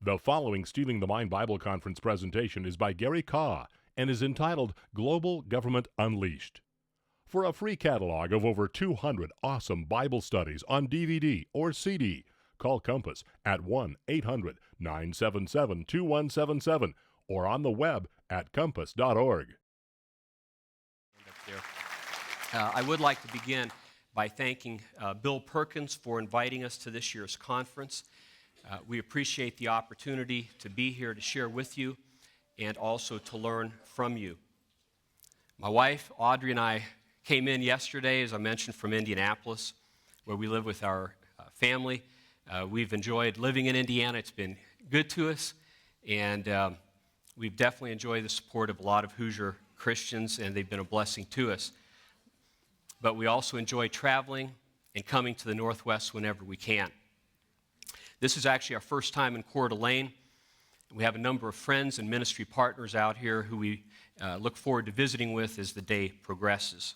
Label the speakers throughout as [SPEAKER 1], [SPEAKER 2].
[SPEAKER 1] The following Stealing the Mind Bible Conference presentation is by Gary Kaw and is entitled Global Government Unleashed. For a free catalog of over 200 awesome Bible studies on DVD or CD, call Compass at 1-800-977-2177 or on the web at compass.org.
[SPEAKER 2] I would like to begin by thanking Bill Perkins for inviting us to this year's conference. We appreciate the opportunity to be here to share with you and also to learn from you. My wife, Audrey, and I came in yesterday, as I mentioned, from Indianapolis, where we live with our family. We've enjoyed living in Indiana. It's been good to us, and we've definitely enjoyed the support of a lot of Hoosier Christians, and they've been a blessing to us. But we also enjoy traveling and coming to the Northwest whenever we can. This is actually our first time in Coeur d'Alene. We have a number of friends and ministry partners out here who we look forward to visiting with as the day progresses.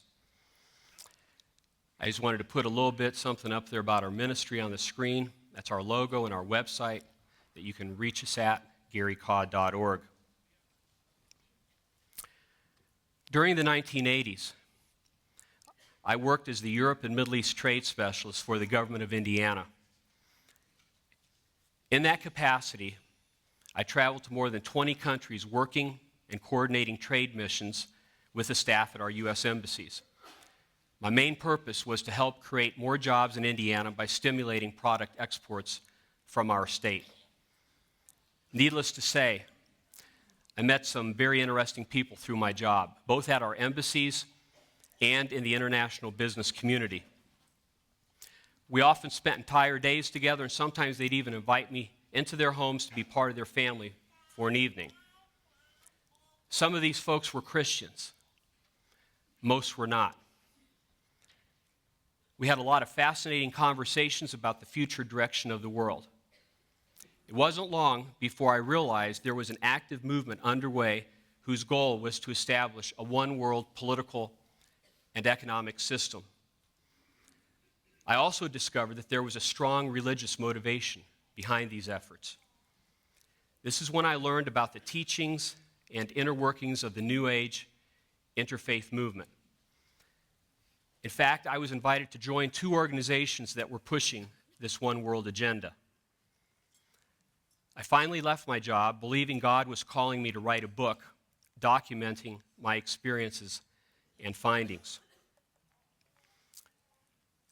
[SPEAKER 2] I just wanted to put a little bit something up there about our ministry on the screen. That's our logo and our website that you can reach us at, garykaw.org. During the 1980s, I worked as the Europe and Middle East trade specialist for the government of Indiana. In that capacity, I traveled to more than 20 countries working and coordinating trade missions with the staff at our U.S. embassies. My main purpose was to help create more jobs in Indiana by stimulating product exports from our state. Needless to say, I met some very interesting people through my job, both at our embassies and in the international business community. We often spent entire days together, and sometimes they'd even invite me into their homes to be part of their family for an evening. Some of these folks were Christians. Most were not. We had a lot of fascinating conversations about the future direction of the world. It wasn't long before I realized there was an active movement underway whose goal was to establish a one-world political and economic system. I also discovered that there was a strong religious motivation behind these efforts. This is when I learned about the teachings and inner workings of the New Age interfaith movement. In fact, I was invited to join two organizations that were pushing this one world agenda. I finally left my job believing God was calling me to write a book documenting my experiences and findings.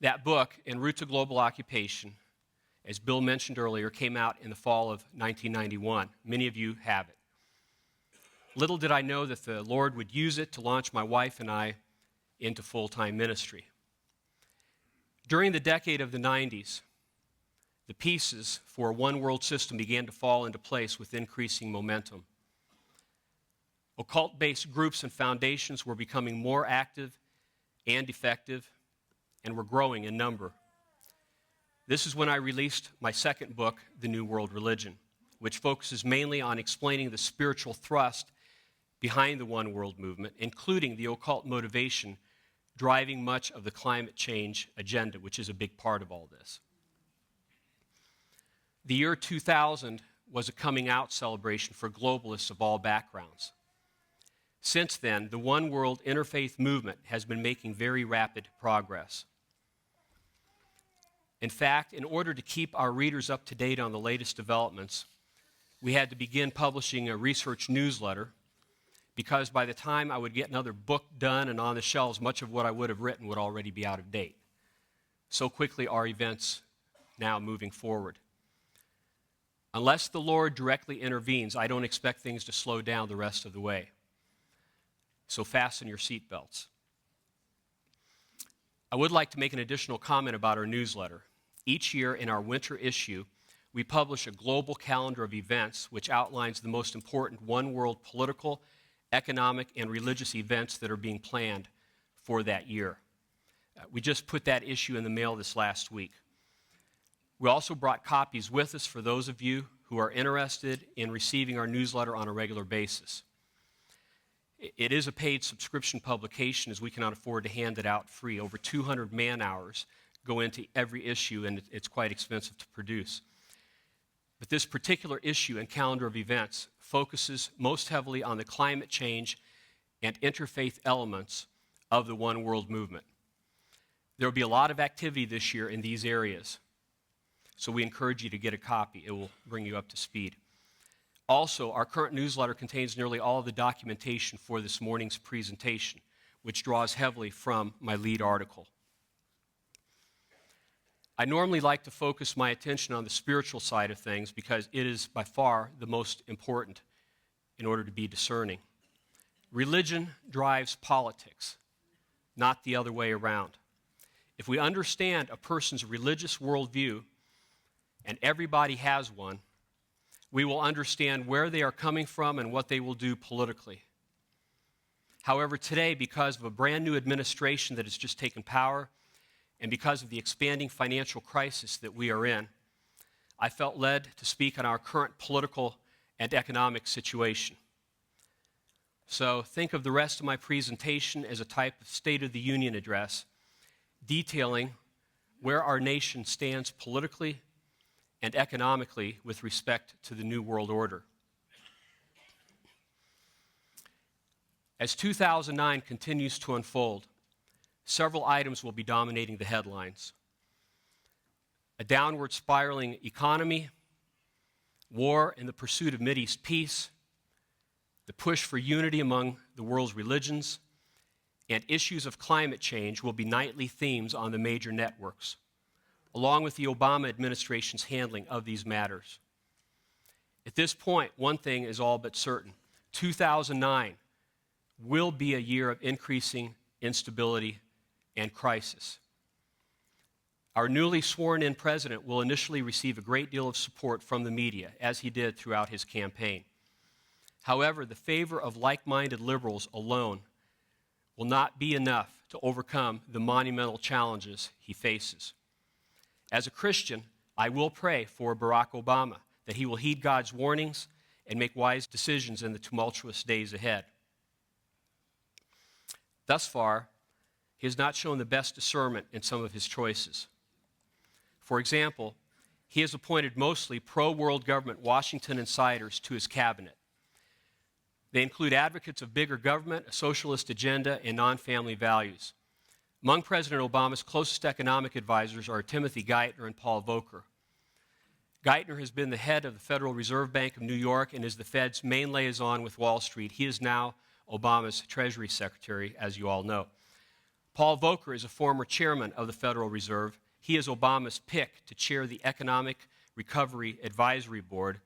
[SPEAKER 2] That book, En Route to Global Occupation, as Bill mentioned earlier, came out in the fall of 1991. Many of you have it. Little did I know that the Lord would use it to launch my wife and I into full-time ministry. During the decade of the 90s, the pieces for a one-world system began to fall into place with increasing momentum. Occult-based groups and foundations were becoming more active and effective, and were growing in number. This is when I released my second book, The New World Religion, which focuses mainly on explaining the spiritual thrust behind the One World movement, including the occult motivation driving much of the climate change agenda, which is a big part of all this. The year 2000 was a coming out celebration for globalists of all backgrounds. Since then, the One World interfaith movement has been making very rapid progress. In fact, in order to keep our readers up to date on the latest developments, we had to begin publishing a research newsletter because by the time I would get another book done and on the shelves, much of what I would have written would already be out of date. So quickly are events now moving forward. Unless the Lord directly intervenes, I don't expect things to slow down the rest of the way. So fasten your seatbelts. I would like to make an additional comment about our newsletter. Each year in our winter issue, we publish a global calendar of events which outlines the most important one-world political, economic, and religious events that are being planned for that year. We just put that issue in the mail this last week. We also brought copies with us for those of you who are interested in receiving our newsletter on a regular basis. It is a paid subscription publication as we cannot afford to hand it out free. Over 200 man-hours go into every issue, and it's quite expensive to produce. But this particular issue and calendar of events focuses most heavily on the climate change and interfaith elements of the One World movement. There will be a lot of activity this year in these areas, so we encourage you to get a copy. It will bring you up to speed. Also, our current newsletter contains nearly all of the documentation for this morning's presentation, which draws heavily from my lead article. I normally like to focus my attention on the spiritual side of things because it is by far the most important in order to be discerning. Religion drives politics, not the other way around. If we understand a person's religious worldview, and everybody has one, we will understand where they are coming from and what they will do politically. However, today, because of a brand new administration that has just taken power, and because of the expanding financial crisis that we are in, I felt led to speak on our current political and economic situation. So think of the rest of my presentation as a type of State of the Union address, detailing where our nation stands politically and economically with respect to the New World Order. As 2009 continues to unfold, several items will be dominating the headlines. A downward spiraling economy, war and the pursuit of Mideast peace, the push for unity among the world's religions, and issues of climate change will be nightly themes on the major networks, along with the Obama administration's handling of these matters. At this point, one thing is all but certain. 2009 will be a year of increasing instability and crisis. Our newly sworn-in president will initially receive a great deal of support from the media, as he did throughout his campaign. However, the favor of like-minded liberals alone will not be enough to overcome the monumental challenges he faces. As a Christian, I will pray for Barack Obama, that he will heed God's warnings and make wise decisions in the tumultuous days ahead. Thus far, he has not shown the best discernment in some of his choices. For example, he has appointed mostly pro-world government Washington insiders to his cabinet. They include advocates of bigger government, a socialist agenda, and non-family values. Among President Obama's closest economic advisors are Timothy Geithner and Paul Volcker. Geithner has been the head of the Federal Reserve Bank of New York and is the Fed's main liaison with Wall Street. He is now Obama's Treasury Secretary, as you all know. Paul Volcker is a former chairman of the Federal Reserve. He is Obama's pick to chair the Economic Recovery Advisory Board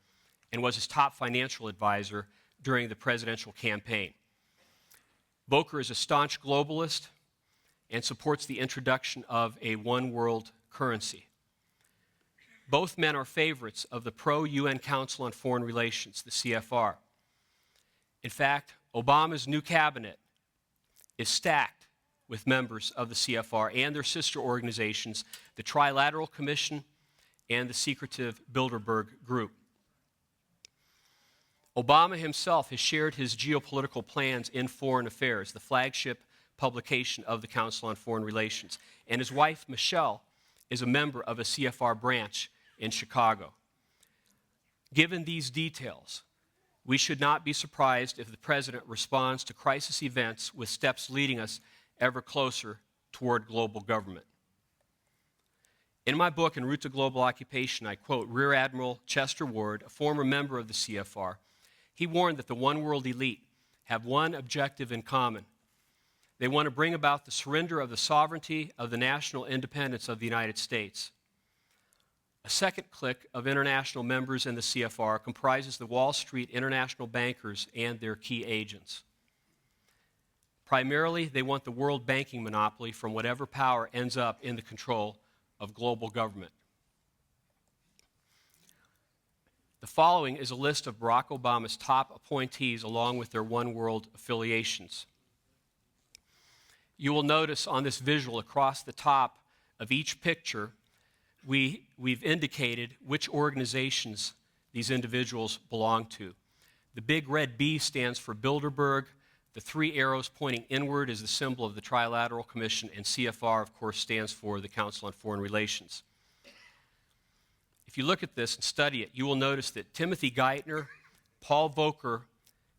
[SPEAKER 2] and was his top financial advisor during the presidential campaign. Volcker is a staunch globalist and supports the introduction of a one-world currency. Both men are favorites of the pro-UN Council on Foreign Relations, the CFR. In fact, Obama's new cabinet is stacked with members of the CFR and their sister organizations, the Trilateral Commission and the secretive Bilderberg Group. Obama himself has shared his geopolitical plans in Foreign Affairs, the flagship publication of the Council on Foreign Relations, and his wife, Michelle, is a member of a CFR branch in Chicago. Given these details, we should not be surprised if the president responds to crisis events with steps leading us ever closer toward global government. In my book, En Route to Global Occupation, I quote Rear Admiral Chester Ward, a former member of the CFR. He warned that the one-world elite have one objective in common. They want to bring about the surrender of the sovereignty of the national independence of the United States. A second clique of international members in the CFR comprises the Wall Street international bankers and their key agents. Primarily, they want the world banking monopoly from whatever power ends up in the control of global government. The following is a list of Barack Obama's top appointees along with their One World affiliations. You will notice on this visual across the top of each picture, we've indicated which organizations these individuals belong to. The big red B stands for Bilderberg. The three arrows pointing inward is the symbol of the Trilateral Commission, and CFR, of course, stands for the Council on Foreign Relations. if you look at this and study it, you will notice that Timothy Geithner, Paul Volcker,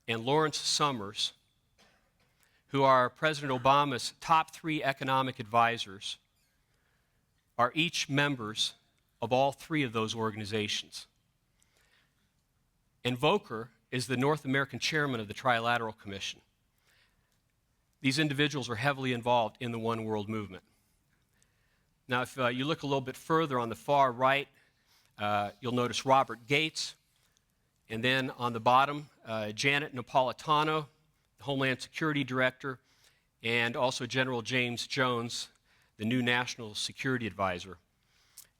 [SPEAKER 2] and Lawrence Summers, who are President Obama's top 3 economic advisors, are each members of all 3 of those organizations. And Volcker is the North American chairman of the Trilateral Commission. These individuals are heavily involved in the One World movement. Now, if you look a little bit further on the far right, you'll notice Robert Gates, and then on the bottom, Janet Napolitano, the Homeland Security Director, and also General James Jones, the new National Security Advisor.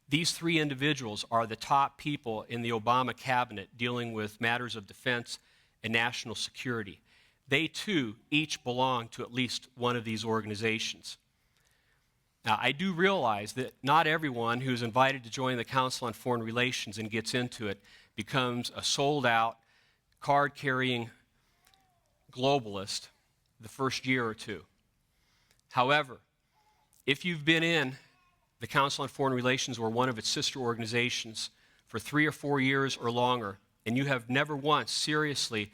[SPEAKER 2] These 3 individuals are the top people in the Obama cabinet dealing with matters of defense and national security. They, too, each belong to at least one of these organizations. Now, I do realize that not everyone who's invited to join the Council on Foreign Relations and gets into it becomes a sold-out, card-carrying globalist the first year or 2. However, if you've been in the Council on Foreign Relations or one of its sister organizations for 3 or 4 years or longer, and you have never once seriously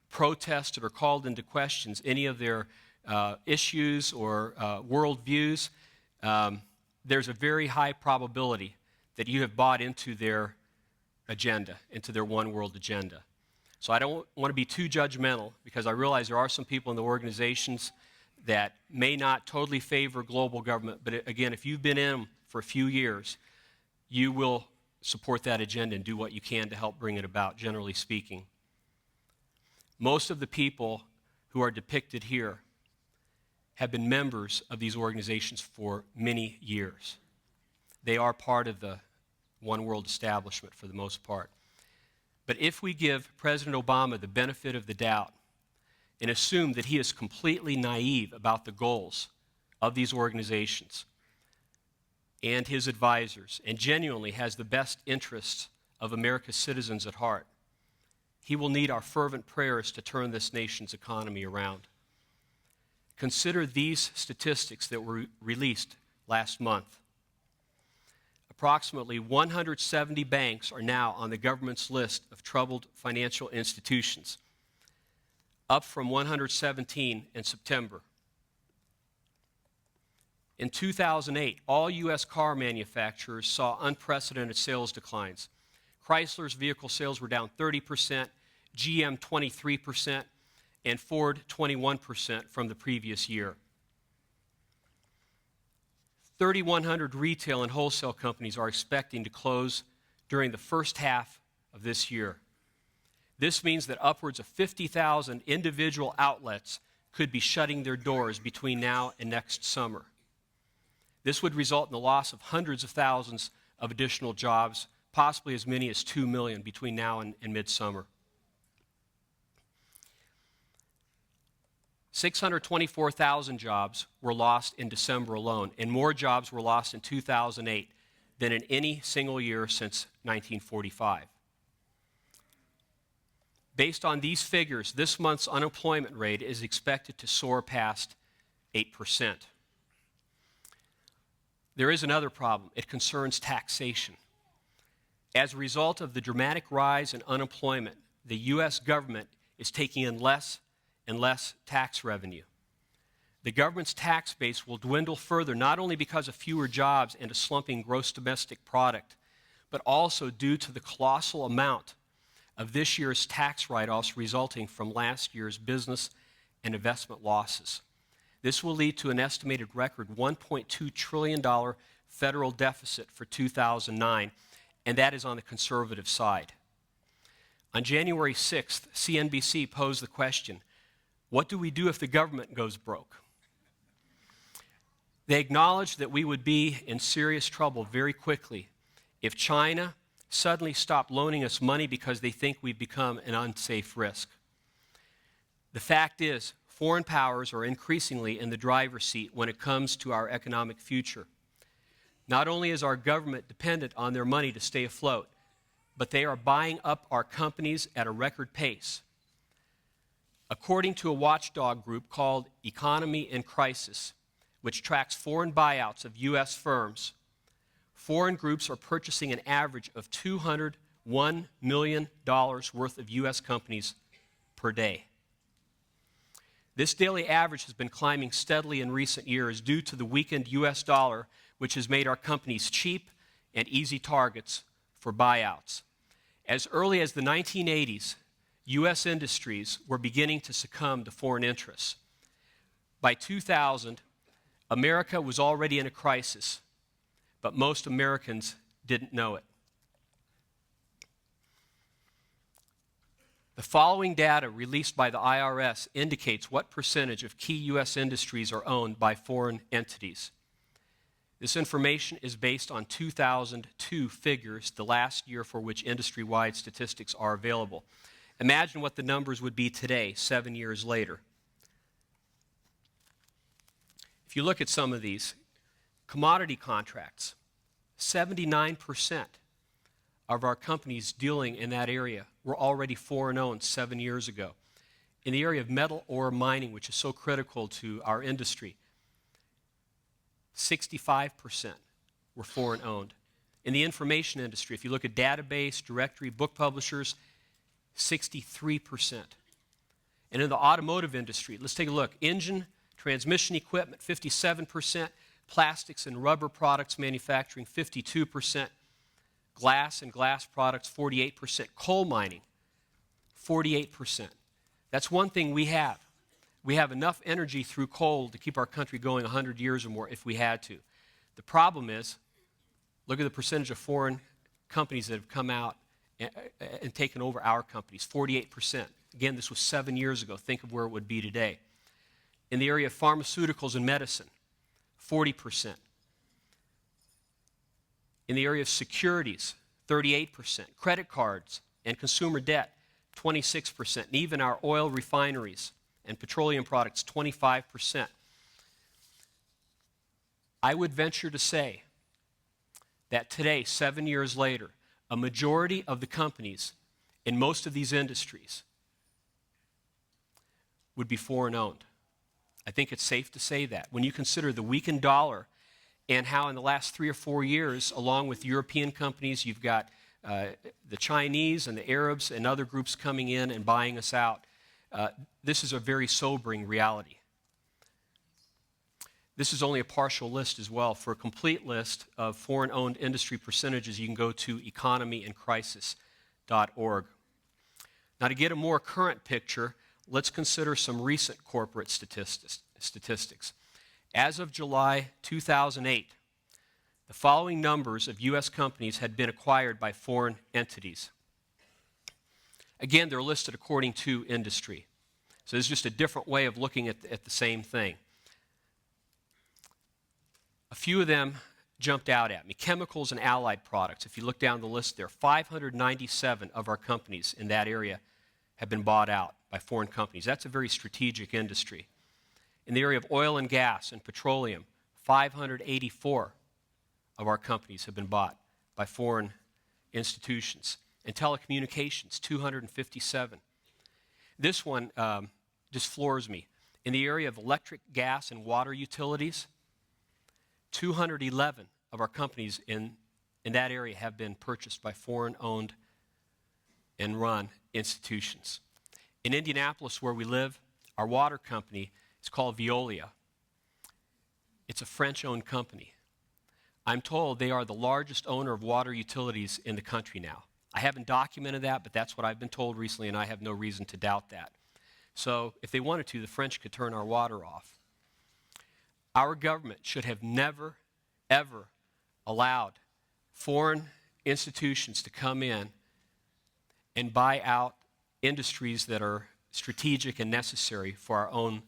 [SPEAKER 2] protested or called into questions any of their issues or worldviews, there's a very high probability that you have bought into their agenda, into their one world agenda. So I don't want to be too judgmental, because I realize there are some people in the organizations that may not totally favor global government, but again, if you've been in them for a few years, you will support that agenda and do what you can to help bring it about, generally speaking. Most of the people who are depicted here have been members of these organizations for many years. They are part of the one world establishment for the most part. But if we give President Obama the benefit of the doubt and assume that he is completely naive about the goals of these organizations and his advisors, and genuinely has the best interests of America's citizens at heart, he will need our fervent prayers to turn this nation's economy around. Consider these statistics that were released last month. Approximately 170 banks are now on the government's list of troubled financial institutions, up from 117 in September. In 2008, all U.S. car manufacturers saw unprecedented sales declines. Chrysler's vehicle sales were down 30%, GM 23%, and Ford 21% from the previous year. 3,100 retail and wholesale companies are expecting to close during the first half of this year. This means that upwards of 50,000 individual outlets could be shutting their doors between now and next summer. This would result in the loss of hundreds of thousands of additional jobs, possibly as many as 2 million between now and midsummer. 624,000 jobs were lost in December alone, and more jobs were lost in 2008 than in any single year since 1945. Based on these figures, this month's unemployment rate is expected to soar past 8%. There is another problem. It concerns taxation. As a result of the dramatic rise in unemployment, the U.S. government is taking in less and less tax revenue. The government's tax base will dwindle further, not only because of fewer jobs and a slumping gross domestic product, but also due to the colossal amount of this year's tax write-offs resulting from last year's business and investment losses. This will lead to an estimated record $1.2 trillion federal deficit for 2009, and that is on the conservative side. On January 6th, CNBC posed the question, what do we do if the government goes broke? They acknowledged that we would be in serious trouble very quickly if China suddenly stopped loaning us money because they think we've become an unsafe risk. The fact is, foreign powers are increasingly in the driver's seat when it comes to our economic future. Not only is our government dependent on their money to stay afloat, but they are buying up our companies at a record pace. According to a watchdog group called Economy in Crisis, which tracks foreign buyouts of U.S. firms, foreign groups are purchasing an average of $201 million worth of U.S. companies per day. This daily average has been climbing steadily in recent years due to the weakened U.S. dollar, which has made our companies cheap and easy targets for buyouts. As early as the 1980s, U.S. industries were beginning to succumb to foreign interests. By 2000, America was already in a crisis, but most Americans didn't know it. The following data released by the IRS indicates what percentage of key U.S. industries are owned by foreign entities. This information is based on 2002 figures, the last year for which industry-wide statistics are available. Imagine what the numbers would be today, 7 years later. If you look at some of these, commodity contracts, 79% of our companies dealing in that area were already foreign-owned 7 years ago. In the area of metal ore mining, which is so critical to our industry, 65% were foreign-owned. In the information industry, if you look at database, directory, book publishers, 63%. And in the automotive industry, let's take a look. Engine, transmission equipment, 57%. Plastics and rubber products manufacturing, 52%. Glass and glass products, 48%. Coal mining, 48%. That's one thing we have. We have enough energy through coal to keep our country going 100 years or more if we had to. The problem is, look at the percentage of foreign companies that have come out and taken over our companies, 48%. Again, this was 7 years ago. Think of where it would be today. In the area of pharmaceuticals and medicine, 40%. In the area of securities, 38%. Credit cards and consumer debt, 26%. And even our oil refineries and petroleum products, 25%. I would venture to say that today, 7 years later, a majority of the companies in most of these industries would be foreign-owned. I think it's safe to say that. When you consider the weakened dollar and how in the last 3 or 4 years, along with European companies, you've got the Chinese and the Arabs and other groups coming in and buying us out, this is a very sobering reality. This is only a partial list as well. For a complete list of foreign-owned industry percentages, you can go to economyandcrisis.org. Now, to get a more current picture, let's consider some recent corporate statistics. As of July 2008, the following numbers of U.S. companies had been acquired by foreign entities. Again, they're listed according to industry. So this is just a different way of looking at the same thing. A few of them jumped out at me. Chemicals and allied products. If you look down the list there, 597 of our companies in that area have been bought out by foreign companies. That's a very strategic industry. In the area of oil and gas and petroleum, 584 of our companies have been bought by foreign institutions. And telecommunications, 257. This one just floors me. In the area of electric, gas, and water utilities, 211 of our companies in that area have been purchased by foreign-owned and run institutions. In Indianapolis, where we live, our water company is called Veolia. It's a French-owned company. I'm told they are the largest owner of water utilities in the country now. I haven't documented that, but that's what I've been told recently, and I have no reason to doubt that. So if they wanted to, the French could turn our water off. Our government should have never, ever allowed foreign institutions to come in and buy out industries that are strategic and necessary for our own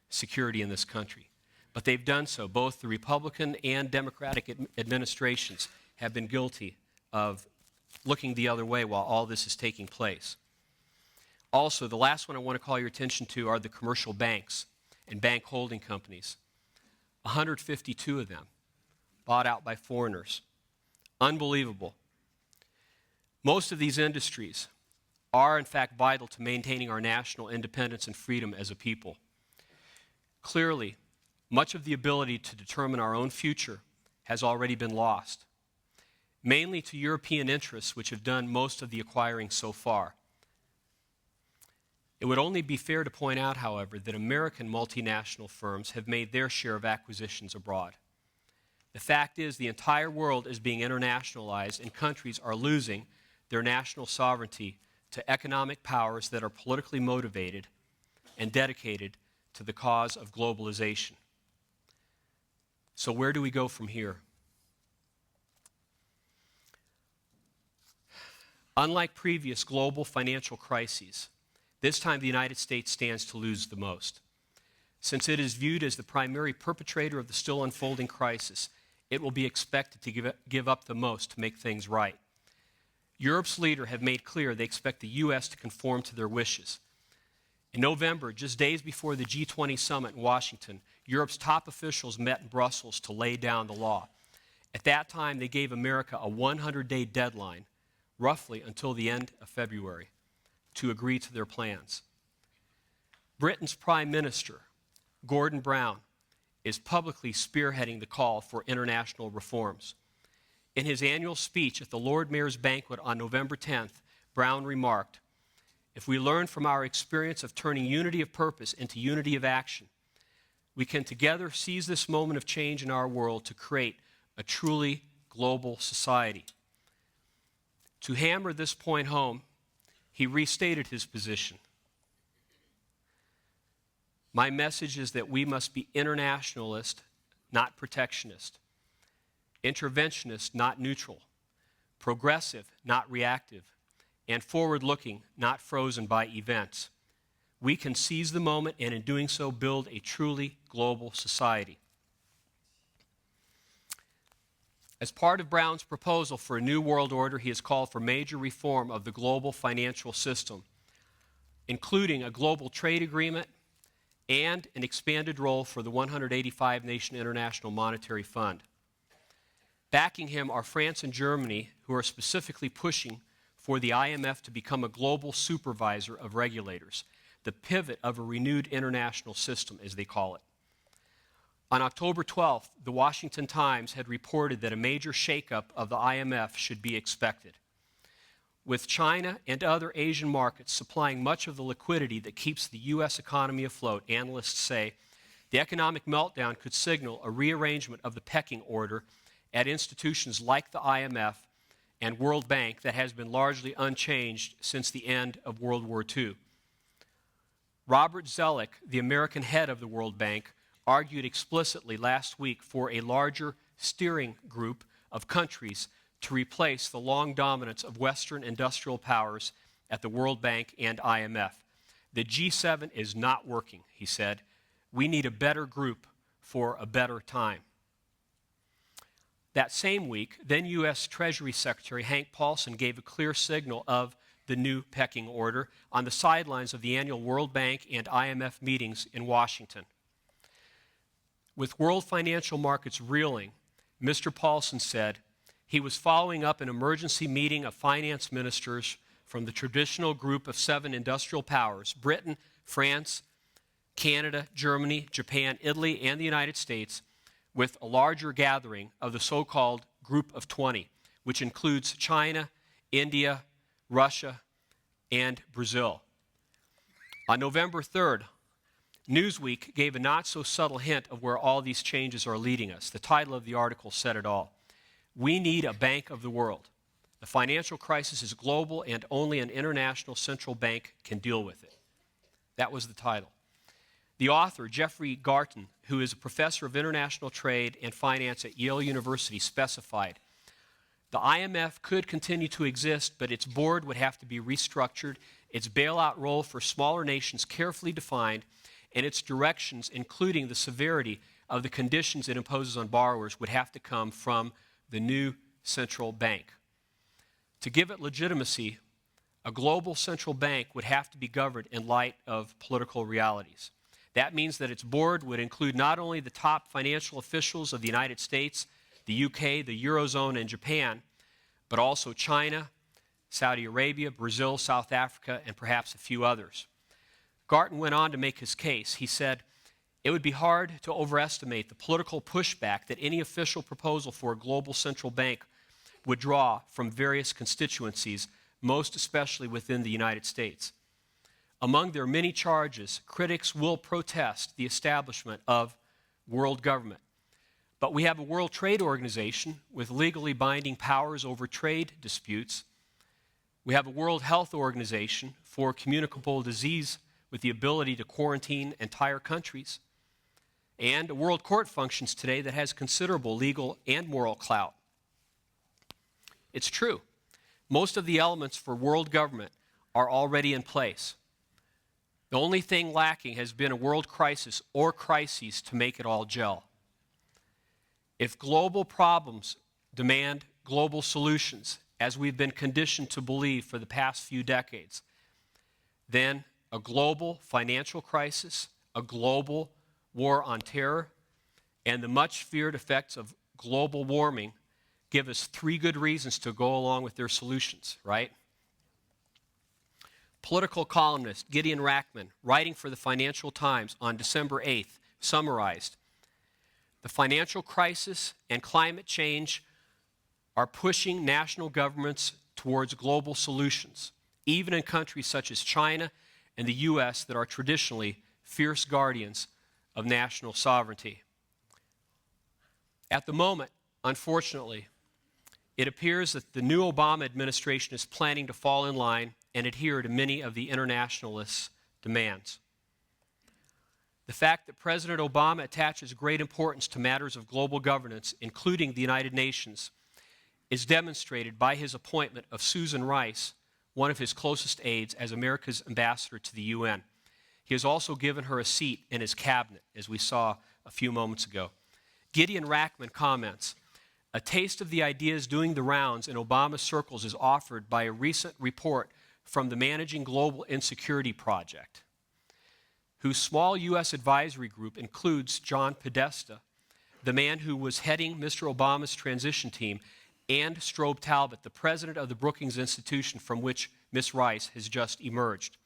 [SPEAKER 2] security in this country. But they've done so. Both the Republican and Democratic administrations have been guilty of looking the other way while all this is taking place. Also, the last one I want to call your attention to are the commercial banks and bank holding companies. 152 of them bought out by foreigners. Unbelievable. Most of these industries are, in fact, vital to maintaining our national independence and freedom as a people. Clearly, much of the ability to determine our own future has already been lost. mainly to European interests which have done most of the acquiring so far. It would only be fair to point out, however, that American multinational firms have made their share of acquisitions abroad. The fact is, the entire world is being internationalized, and countries are losing their national sovereignty to economic powers that are politically motivated and dedicated to the cause of globalization. So where do we go from here? Unlike previous global financial crises, this time the United States stands to lose the most. Since it is viewed as the primary perpetrator of the still unfolding crisis, it will be expected to give up the most to make things right. Europe's leaders have made clear they expect the U.S. to conform to their wishes. In November, just days before the G20 summit in Washington, Europe's top officials met in Brussels to lay down the law. At that time, they gave America a 100-day deadline, roughly until the end of February, to agree to their plans. Britain's Prime Minister, Gordon Brown, is publicly spearheading the call for international reforms. In his annual speech at the Lord Mayor's banquet on November 10th, Brown remarked, "If we learn from our experience of turning unity of purpose into unity of action, we can together seize this moment of change in our world to create a truly global society." To hammer this point home, he restated his position. "My message is that we must be internationalist, not protectionist, interventionist, not neutral, progressive, not reactive, and forward-looking, not frozen by events. We can seize the moment and in doing so build a truly global society." As part of Brown's proposal for a new world order, he has called for major reform of the global financial system, including a global trade agreement and an expanded role for the 185-nation International Monetary Fund. Backing him are France and Germany, who are specifically pushing for the IMF to become a global supervisor of regulators, the pivot of a renewed international system, as they call it. On October 12th, the Washington Times had reported that a major shakeup of the IMF should be expected. With China and other Asian markets supplying much of the liquidity that keeps the U.S. economy afloat, analysts say the economic meltdown could signal a rearrangement of the pecking order at institutions like the IMF and World Bank that has been largely unchanged since the end of World War II. Robert Zoellick, the American head of the World Bank, argued explicitly last week for a larger steering group of countries to replace the long dominance of Western industrial powers at the World Bank and IMF. "The G7 is not working," he said. "We need a better group for a better time." That same week, then U.S. Treasury Secretary Hank Paulson gave a clear signal of the new pecking order on the sidelines of the annual World Bank and IMF meetings in Washington. With world financial markets reeling, Mr. Paulson said he was following up an emergency meeting of finance ministers from the traditional group of 7 industrial powers, Britain, France, Canada, Germany, Japan, Italy, and the United States, with a larger gathering of the so-called Group of 20, which includes China, India, Russia, and Brazil. On November 3rd, Newsweek gave a not-so-subtle hint of where all these changes are leading us. The title of the article said it all. "We need a bank of the world. The financial crisis is global and only an international central bank can deal with it." That was the title. The author, Jeffrey Garten, who is a professor of international trade and finance at Yale University, specified, "The IMF could continue to exist, but its board would have to be restructured, its bailout role for smaller nations carefully defined, and its directions, including the severity of the conditions it imposes on borrowers, would have to come from the new central bank. To give it legitimacy, a global central bank would have to be governed in light of political realities. That means that its board would include not only the top financial officials of the United States, the UK, the Eurozone, and Japan, but also China, Saudi Arabia, Brazil, South Africa, and perhaps a few others." Garten went on to make his case. He said, "It would be hard to overestimate the political pushback that any official proposal for a global central bank would draw from various constituencies, most especially within the United States. Among their many charges, critics will protest the establishment of world government. But we have a World Trade Organization with legally binding powers over trade disputes. We have a World Health Organization for communicable disease with the ability to quarantine entire countries. And a world court functions today that has considerable legal and moral clout. It's true. Most of the elements for world government are already in place. The only thing lacking has been a world crisis or crises to make it all gel. If global problems demand global solutions, as we've been conditioned to believe for the past few decades, then a global financial crisis, a global war on terror, and the much feared effects of global warming give us three good reasons to go along with their solutions, right? Political columnist Gideon Rachman, writing for the Financial Times on December 8th, summarized, "The financial crisis and climate change are pushing national governments towards global solutions, even in countries such as China and the U.S. that are traditionally fierce guardians of national sovereignty." At the moment, unfortunately, it appears that the new Obama administration is planning to fall in line and adhere to many of the internationalists' demands. The fact that President Obama attaches great importance to matters of global governance, including the United Nations, is demonstrated by his appointment of Susan Rice, one of his closest aides, as America's ambassador to the UN. He has also given her a seat in his cabinet, as we saw a few moments ago. Gideon Rachman comments, "A taste of the ideas doing the rounds in Obama circles is offered by a recent report from the Managing Global Insecurity Project, whose small U.S. advisory group includes John Podesta, the man who was heading Mr. Obama's transition team, and Strobe Talbot, the president of the Brookings Institution from which Ms. Rice has just emerged.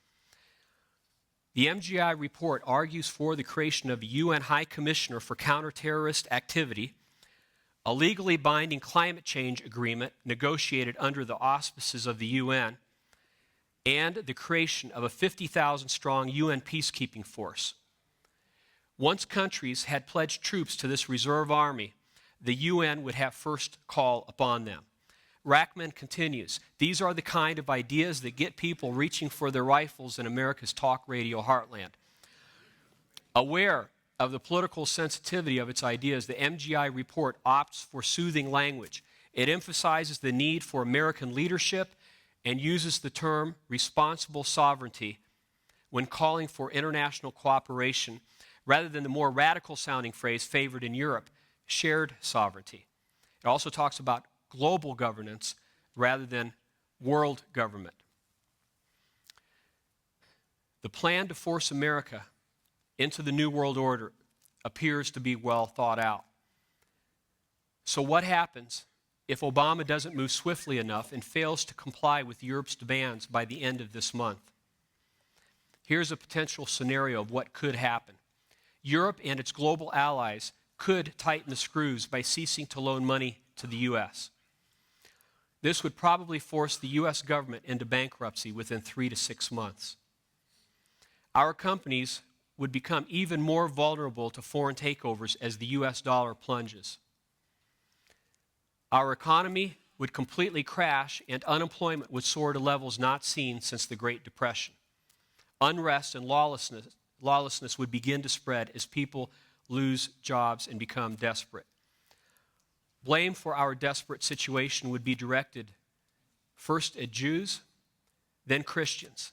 [SPEAKER 2] The MGI report argues for the creation of a UN High Commissioner for Counterterrorist Activity, a legally binding climate change agreement negotiated under the auspices of the UN, and the creation of a 50,000-strong UN peacekeeping force. Once countries had pledged troops to this reserve army, the UN would have first call upon them." Rachman continues, "These are the kind of ideas that get people reaching for their rifles in America's talk radio heartland." Aware of the political sensitivity of its ideas, the MGI report opts for soothing language. It emphasizes the need for American leadership and uses the term responsible sovereignty when calling for international cooperation, rather than the more radical-sounding phrase favored in Europe, shared sovereignty. It also talks about global governance rather than world government. The plan to force America into the New World Order appears to be well thought out. So what happens if Obama doesn't move swiftly enough and fails to comply with Europe's demands by the end of this month? Here's a potential scenario of what could happen. Europe and its global allies could tighten the screws by ceasing to loan money to the U.S. This would probably force the U.S. government into bankruptcy within 3 to 6 months. Our companies would become even more vulnerable to foreign takeovers as the U.S. dollar plunges. Our economy would completely crash and unemployment would soar to levels not seen since the Great Depression. Unrest and lawlessness would begin to spread as people lose jobs and become desperate. Blame for our desperate situation would be directed first at Jews, then Christians,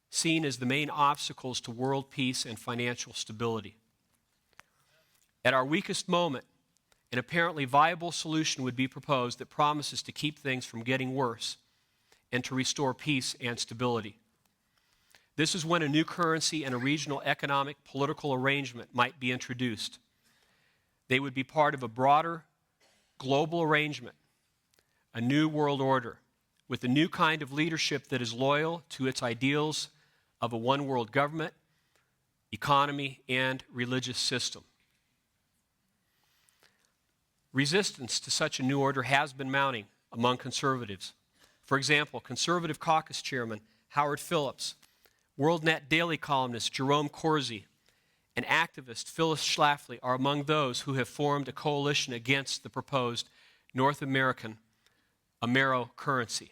[SPEAKER 2] seen as the main obstacles to world peace and financial stability. At our weakest moment, an apparently viable solution would be proposed that promises to keep things from getting worse and to restore peace and stability. This is when a new currency and a regional economic political arrangement might be introduced. They would be part of a broader global arrangement, a new world order, with a new kind of leadership that is loyal to its ideals of a one-world government, economy, and religious system. Resistance to such a new order has been mounting among conservatives. For example, Conservative Caucus Chairman Howard Phillips, WorldNet Daily columnist Jerome Corsi, and activist Phyllis Schlafly are among those who have formed a coalition against the proposed North American Amero currency.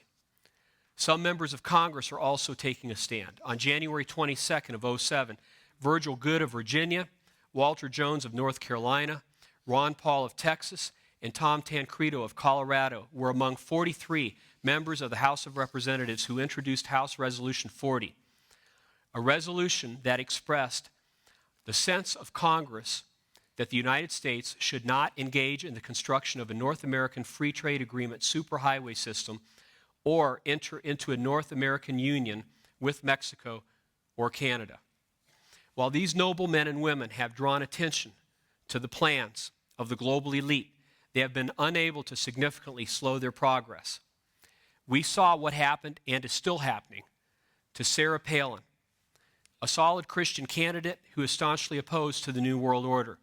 [SPEAKER 2] Some members of Congress are also taking a stand. On January 22nd of 2007, Virgil Goode of Virginia, Walter Jones of North Carolina, Ron Paul of Texas, and Tom Tancredo of Colorado were among 43 members of the House of Representatives who introduced House Resolution 40, a resolution that expressed the sense of Congress that the United States should not engage in the construction of a North American Free Trade Agreement superhighway system or enter into a North American Union with Mexico or Canada. While these noble men and women have drawn attention to the plans of the global elite, they have been unable to significantly slow their progress. We saw what happened and is still happening to Sarah Palin, a solid Christian candidate who is staunchly opposed to the New World Order.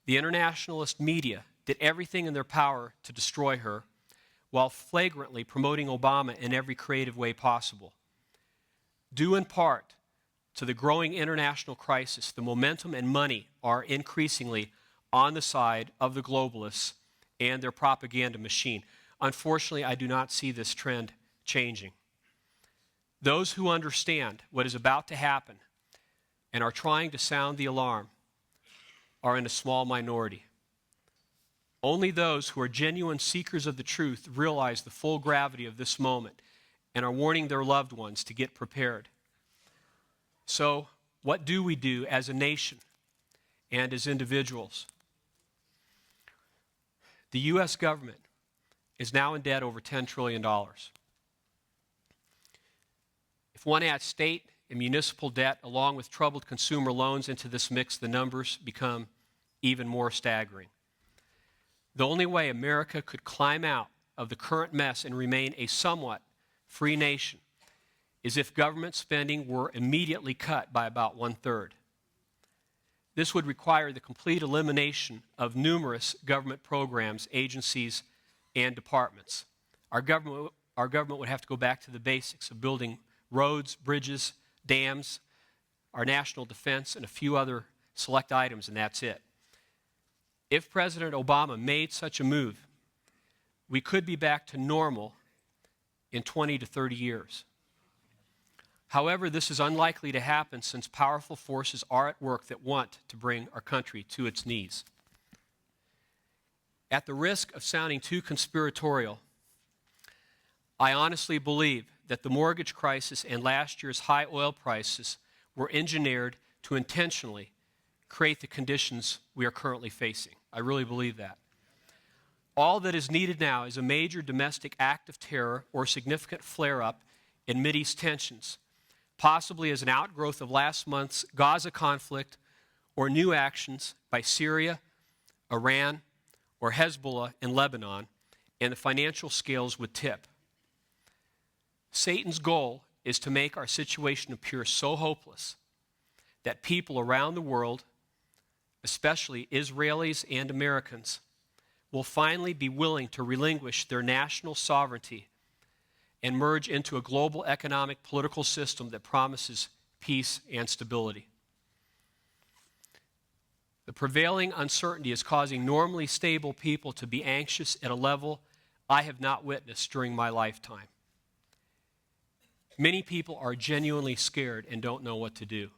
[SPEAKER 2] The internationalist media did everything in their power to destroy her, while flagrantly promoting Obama in every creative way possible. Due in part to the growing international crisis, the momentum and money are increasingly on the side of the globalists and their propaganda machine. Unfortunately, I do not see this trend changing. Those who understand what is about to happen and are trying to sound the alarm are in a small minority. Only those who are genuine seekers of the truth realize the full gravity of this moment and are warning their loved ones to get prepared. So, what do we do as a nation and as individuals? The U.S. government is now in debt over $10 trillion. If one adds state and municipal debt along with troubled consumer loans into this mix, the numbers become even more staggering. The only way America could climb out of the current mess and remain a somewhat free nation is if government spending were immediately cut by about 1/3. This would require the complete elimination of numerous government programs, agencies, and departments. Our government would have to go back to the basics of building roads, bridges, dams, our national defense, and a few other select items, and that's it. If President Obama made such a move, we could be back to normal in 20 to 30 years. However, this is unlikely to happen since powerful forces are at work that want to bring our country to its knees. At the risk of sounding too conspiratorial, I honestly believe that the mortgage crisis and last year's high oil prices were engineered to intentionally create the conditions we are currently facing. I really believe that. All that is needed now is a major domestic act of terror or significant flare-up in Mideast tensions, possibly as an outgrowth of last month's Gaza conflict or new actions by Syria, Iran, or Hezbollah in Lebanon, and the financial scales would tip. Satan's goal is to make our situation appear so hopeless that people around the world, especially Israelis and Americans, will finally be willing to relinquish their national sovereignty and merge into a global economic political system that promises peace and stability. The prevailing uncertainty is causing normally stable people to be anxious at a level I have not witnessed during my lifetime. Many people are genuinely scared and don't know what to do.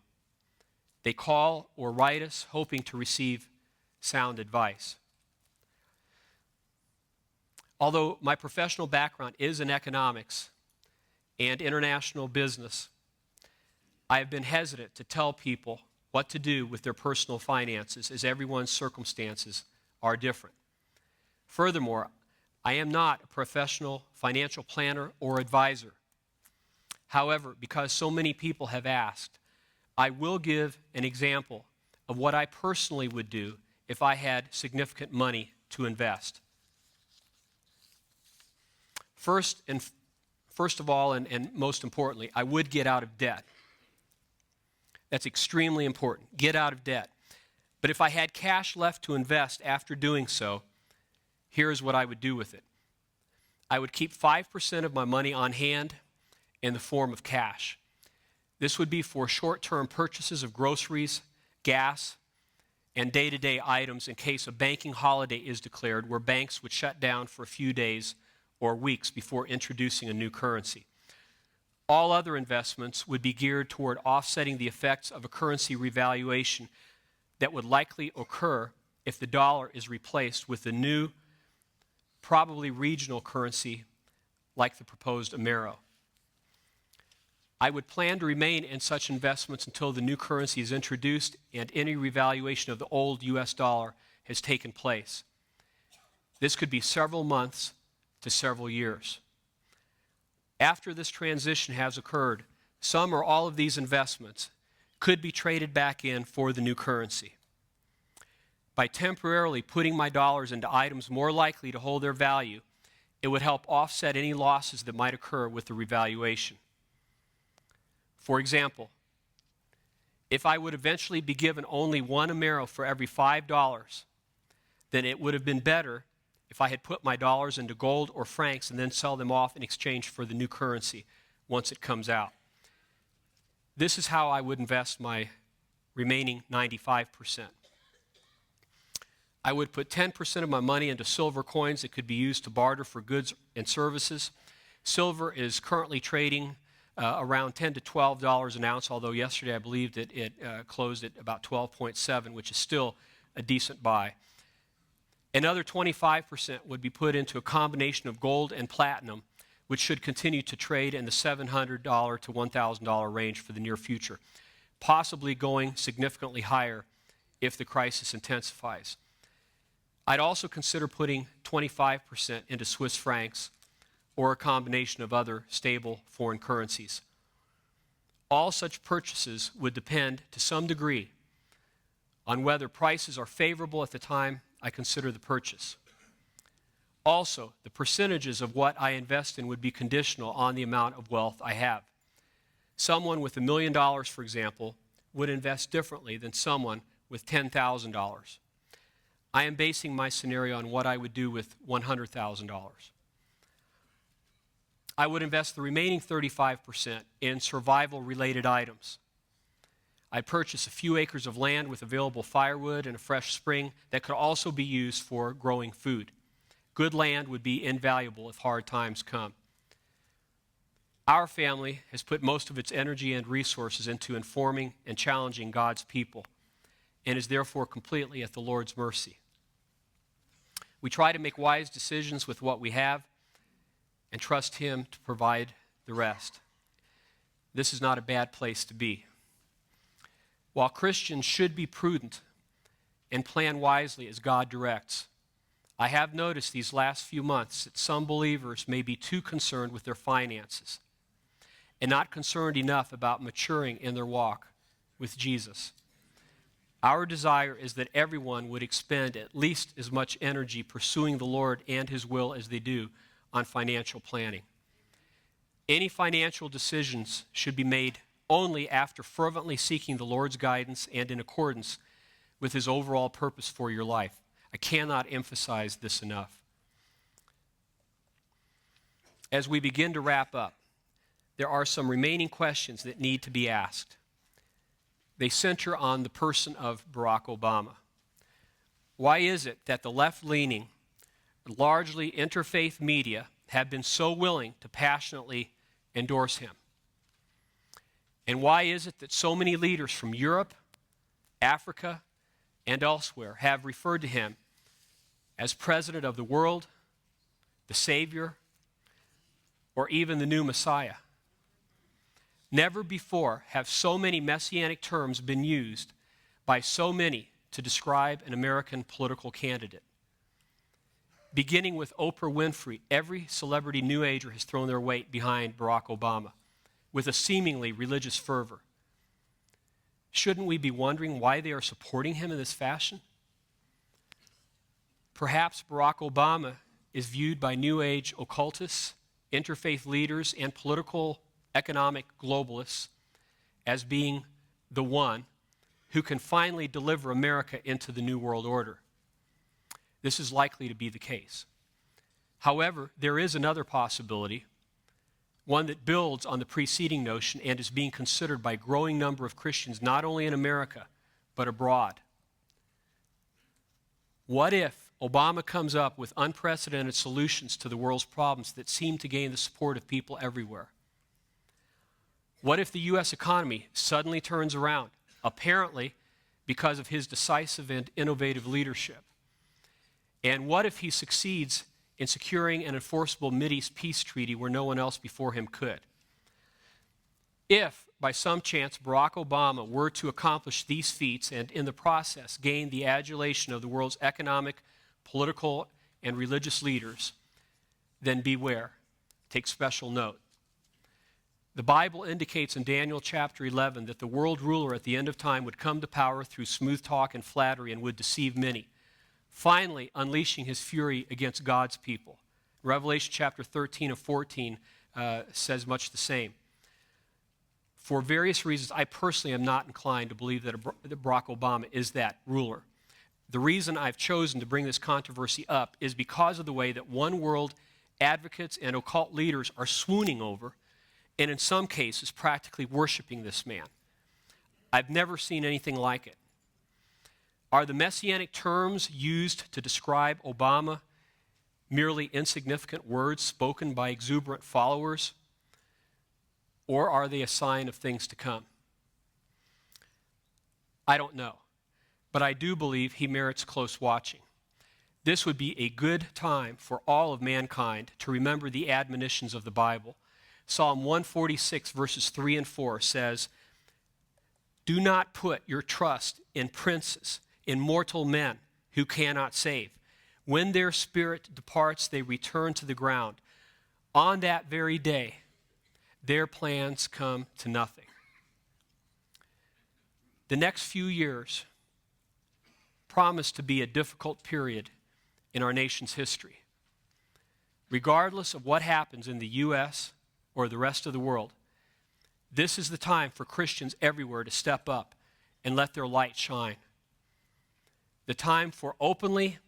[SPEAKER 2] They call or write us hoping to receive sound advice. Although my professional background is in economics and international business, I have been hesitant to tell people what to do with their personal finances, as everyone's circumstances are different. Furthermore, I am not a professional financial planner or advisor. However, because so many people have asked, I will give an example of what I personally would do if I had significant money to invest. First of all, and most importantly, I would get out of debt. That's extremely important. Get out of debt. But if I had cash left to invest after doing so, here's what I would do with it. I would keep 5% of my money on hand in the form of cash. This would be for short-term purchases of groceries, gas, and day-to-day items in case a banking holiday is declared, where banks would shut down for a few days or weeks before introducing a new currency. All other investments would be geared toward offsetting the effects of a currency revaluation that would likely occur if the dollar is replaced with a new, probably regional currency like the proposed Amero. I would plan to remain in such investments until the new currency is introduced and any revaluation of the old US dollar has taken place. This could be several months to several years. After this transition has occurred, some or all of these investments could be traded back in for the new currency. By temporarily putting my dollars into items more likely to hold their value, it would help offset any losses that might occur with the revaluation. For example, if I would eventually be given only one Amero for every $5, then it would have been better if I had put my dollars into gold or francs and then sell them off in exchange for the new currency once it comes out. This is how I would invest my remaining 95%. I would put 10% of my money into silver coins that could be used to barter for goods and services. Silver is currently trading around $10 to $12 an ounce, although yesterday I believe that it closed at about 12.7, which is still a decent buy. Another 25% would be put into a combination of gold and platinum, which should continue to trade in the $700 to $1,000 range for the near future, possibly going significantly higher if the crisis intensifies. I'd also consider putting 25% into Swiss francs or a combination of other stable foreign currencies. All such purchases would depend to some degree on whether prices are favorable at the time I consider the purchase. Also, the percentages of what I invest in would be conditional on the amount of wealth I have. Someone with $1 million, for example, would invest differently than someone with $10,000. I am basing my scenario on what I would do with $100,000. I would invest the remaining 35% in survival-related items. I'd purchase a few acres of land with available firewood and a fresh spring that could also be used for growing food. Good land would be invaluable if hard times come. Our family has put most of its energy and resources into informing and challenging God's people and is therefore completely at the Lord's mercy. We try to make wise decisions with what we have and trust Him to provide the rest. This is not a bad place to be. While Christians should be prudent and plan wisely as God directs, I have noticed these last few months that some believers may be too concerned with their finances and not concerned enough about maturing in their walk with Jesus. Our desire is that everyone would expend at least as much energy pursuing the Lord and His will as they do on financial planning. Any financial decisions should be made only after fervently seeking the Lord's guidance and in accordance with His overall purpose for your life. I cannot emphasize this enough. As we begin to wrap up, there are some remaining questions that need to be asked. They center on the person of Barack Obama. Why is it that the left-leaning, largely interfaith media have been so willing to passionately endorse him? And why is it that so many leaders from Europe, Africa, and elsewhere have referred to him as president of the world, the Savior, or even the new Messiah? Never before have so many messianic terms been used by so many to describe an American political candidate. Beginning with Oprah Winfrey, every celebrity New Ager has thrown their weight behind Barack Obama with a seemingly religious fervor. Shouldn't we be wondering why they are supporting him in this fashion? Perhaps Barack Obama is viewed by New Age occultists, interfaith leaders, and political economic globalists as being the one who can finally deliver America into the New World Order. This is likely to be the case. However, there is another possibility, one that builds on the preceding notion and is being considered by a growing number of Christians, not only in America, but abroad. What if Obama comes up with unprecedented solutions to the world's problems that seem to gain the support of people everywhere? What if the U.S. economy suddenly turns around, apparently because of his decisive and innovative leadership? And what if he succeeds in securing an enforceable Mideast peace treaty where no one else before him could? If, by some chance, Barack Obama were to accomplish these feats and in the process gain the adulation of the world's economic, political, and religious leaders, then beware. Take special note. The Bible indicates in Daniel chapter 11 that the world ruler at the end of time would come to power through smooth talk and flattery and would deceive many, finally unleashing his fury against God's people. Revelation chapter 13 and 14 says much the same. For various reasons, I personally am not inclined to believe that Barack Obama is that ruler. The reason I've chosen to bring this controversy up is because of the way that one world advocates and occult leaders are swooning over, and in some cases practically worshiping this man. I've never seen anything like it. Are the messianic terms used to describe Obama merely insignificant words spoken by exuberant followers, or are they a sign of things to come? I don't know, but I do believe he merits close watching. This would be a good time for all of mankind to remember the admonitions of the Bible. Psalm 146, verses 3 and 4 says, "Do not put your trust in princes, in mortal men who cannot save. When their spirit departs, they return to the ground. On that very day, their plans come to nothing." The next few years promise to be a difficult period in our nation's history. Regardless of what happens in the U.S., or the rest of the world, this is the time for Christians everywhere to step up and let their light shine. The time for openly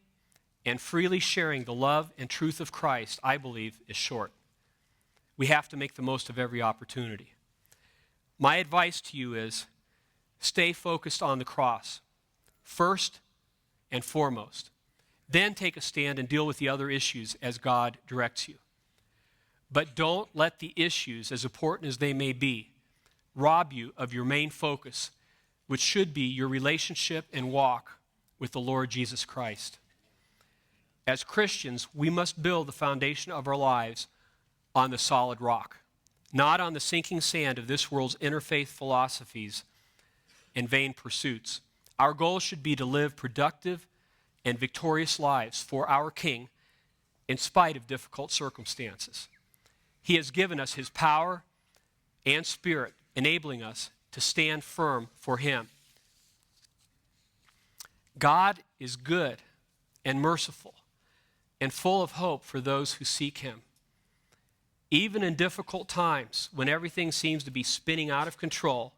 [SPEAKER 2] and freely sharing the love and truth of Christ, I believe, is short. We have to make the most of every opportunity. My advice to you is stay focused on the cross, first and foremost. Then take a stand and deal with the other issues as God directs you. But don't let the issues, as important as they may be, rob you of your main focus, which should be your relationship and walk with the Lord Jesus Christ. As Christians, we must build the foundation of our lives on the solid rock, not on the sinking sand of this world's interfaith philosophies and vain pursuits. Our goal should be to live productive and victorious lives for our King in spite of difficult circumstances. He has given us his power and spirit, enabling us to stand firm for him. God is good and merciful and full of hope for those who seek him. Even in difficult times, when everything seems to be spinning out of control,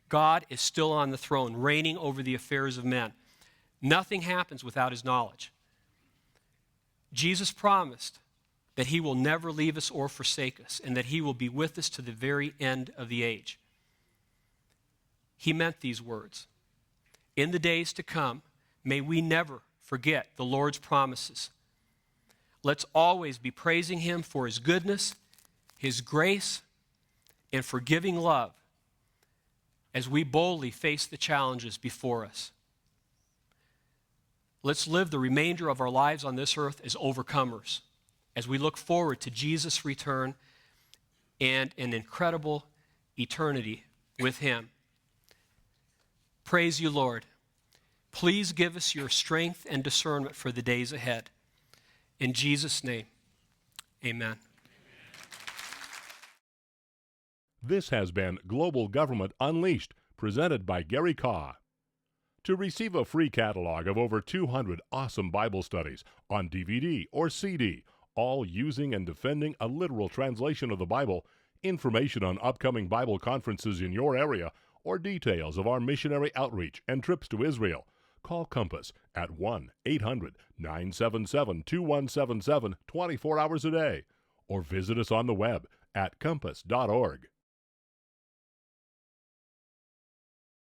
[SPEAKER 2] God is still on the throne, reigning over the affairs of men. Nothing happens without his knowledge. Jesus promised that he will never leave us or forsake us, and that he will be with us to the very end of the age. He meant these words. In the days to come, may we never forget the Lord's promises. Let's always be praising him for his goodness, his grace, and forgiving love as we boldly face the challenges before us. Let's live the remainder of our lives on this earth as overcomers, as we look forward to Jesus' return and an incredible eternity with him. Praise you, Lord. Please give us your strength and discernment for the days ahead. In Jesus' name, amen.
[SPEAKER 1] This has been Global Government Unleashed, presented by Gary Kaw. To receive a free catalog of over 200 awesome Bible studies on DVD or CD, all using and defending a literal translation of the Bible, information on upcoming Bible conferences in your area, or details of our missionary outreach and trips to Israel, Call Compass at 1-800-977-2177 24 hours a day, or visit us on the web at compass.org.